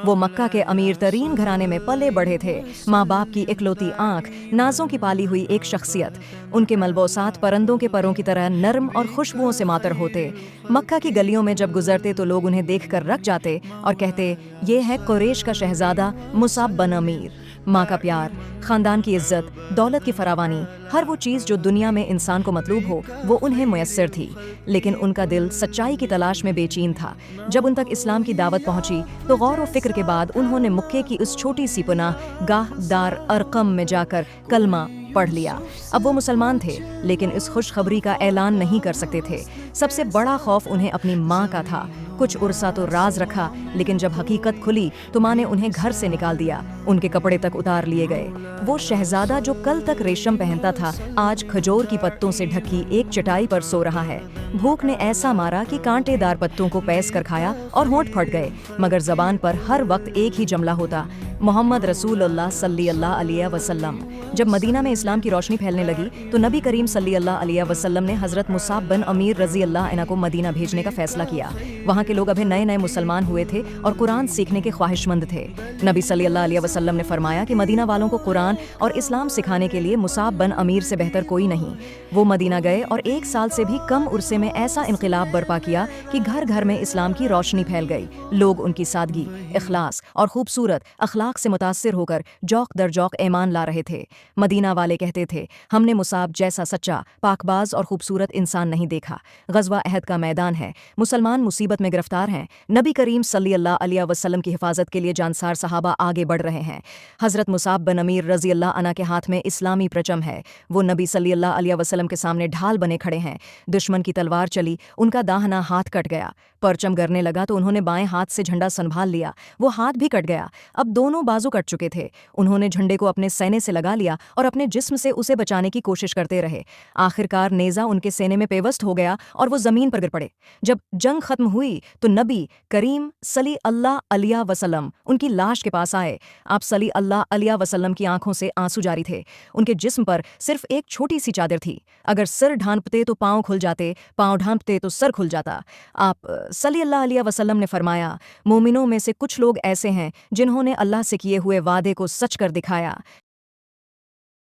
وہ مکہ کے امیر ترین گھرانے میں پلے بڑھے تھے، ماں باپ کی اکلوتی آنکھ، نازوں کی پالی ہوئی ایک شخصیت۔ ان کے ملبوسات پرندوں کے پروں کی طرح نرم اور خوشبوؤں سے معطر ہوتے۔ مکہ کی گلیوں میں جب گزرتے تو لوگ انہیں دیکھ کر رک جاتے اور کہتے، یہ ہے قریش کا شہزادہ مصعب بن عمیر۔ ماں کا پیار، خاندان کی عزت، دولت کی فراوانی، ہر وہ چیز جو دنیا میں انسان کو مطلوب ہو وہ انہیں میسر تھی، لیکن ان کا دل سچائی کی تلاش میں بے چین تھا۔ جب ان تک اسلام کی دعوت پہنچی تو غور و فکر کے بعد انہوں نے مکے کی اس چھوٹی سی پناہ گاہ دار ارقم میں جا کر کلمہ پڑھ لیا۔ اب وہ مسلمان تھے، لیکن اس خوشخبری کا اعلان نہیں کر سکتے تھے۔ سب سے بڑا خوف انہیں اپنی ماں کا تھا۔ کچھ عرصہ تو راز رکھا، لیکن جب حقیقت کھلی تو ماں نے انہیں گھر سے نکال دیا، ان کے کپڑے تک اتار لیے گئے۔ وہ شہزادہ جو کل تک ریشم پہنتا تھا آج کھجور کی پتوں سے ڈھکی ایک چٹائی پر سو رہا ہے۔ بھوک نے ایسا مارا کہ کانٹے دار پتوں کو پیس کر کھایا اور ہونٹ پھٹ گئے، مگر زبان پر ہر وقت ایک ہی جملہ ہوتا، محمد رسول اللہ صلی اللہ علیہ وسلم۔ جب مدینہ میں اسلام کی روشنی پھیلنے لگی تو نبی کریم صلی اللہ علیہ وسلم نے حضرت مصعب بن عمیر رضی اللہ عنہ کو مدینہ بھیجنے کا فیصلہ کیا۔ وہاں کے لوگ ابھی نئے نئے مسلمان ہوئے تھے اور قرآن سیکھنے کے خواہش مند تھے۔ نبی صلی اللہ علیہ وسلم نے فرمایا کہ مدینہ والوں کو قرآن اور اسلام سکھانے کے لیے مصعب بن عمیر سے بہتر کوئی نہیں۔ وہ مدینہ گئے اور 1 سال سے بھی کم عرصے میں ایسا انقلاب برپا کیا کہ گھر گھر میں اسلام کی روشنی پھیل گئی۔ لوگ ان کی سادگی، اخلاص اور خوبصورت اخلاق سے متاثر ہو کر جوق در جوق ایمان لا رہے تھے۔ مدینہ والے کہتے تھے، ہم نے مصعب جیسا سچا، پاک باز اور خوبصورت انسان نہیں دیکھا۔ غزوہ احد کا میدان ہے، مسلمان مصیبت میں گرفتار ہیں، نبی کریم صلی اللہ علیہ وسلم کی حفاظت کے لیے جانسار صحابہ آگے بڑھ رہے ہیں۔ حضرت مصعب بن عمیر رضی اللہ عنہ کے ہاتھ میں اسلامی پرچم ہے، وہ نبی صلی اللہ علیہ وسلم کے سامنے ڈھال بنے کھڑے ہیں۔ دشمن کی تلوار چلی، ان کا داہنا ہاتھ کٹ گیا، پرچم گرنے لگا تو انہوں نے بائیں ہاتھ سے جھنڈا سنبھال لیا، وہ ہاتھ بھی کٹ گیا، اب دونوں بازو کٹ چکے تھے۔ انہوں نے جھنڈے کو اپنے سینے سے لگا لیا اور اپنے جسم سے اسے بچانے کی کوشش کرتے رہے۔ آخرکار نیزہ ان کے سینے میں پیوست ہو گیا اور وہ زمین پر گر پڑے۔ جب جنگ ختم ہوئی تو نبی کریم صلی اللہ علیہ وسلم ان کی لاش کے پاس آئے۔ آپ صلی اللہ علیہ وسلم کی آنکھوں سے آنسو جاری تھے، ان کے جسم پر صرف ایک چھوٹی سی چادر تھی، اگر سر ڈھانپتے تو پاؤں کھل جاتے، پاؤں ڈھانپتے تو سر کھل جاتا۔ آپ صلی اللہ علیہ وسلم نے فرمایا، مومنوں میں سے کچھ لوگ ایسے ہیں جنہوں نے اللہ سے کیے ہوئے وعدے کو سچ کر دکھایا۔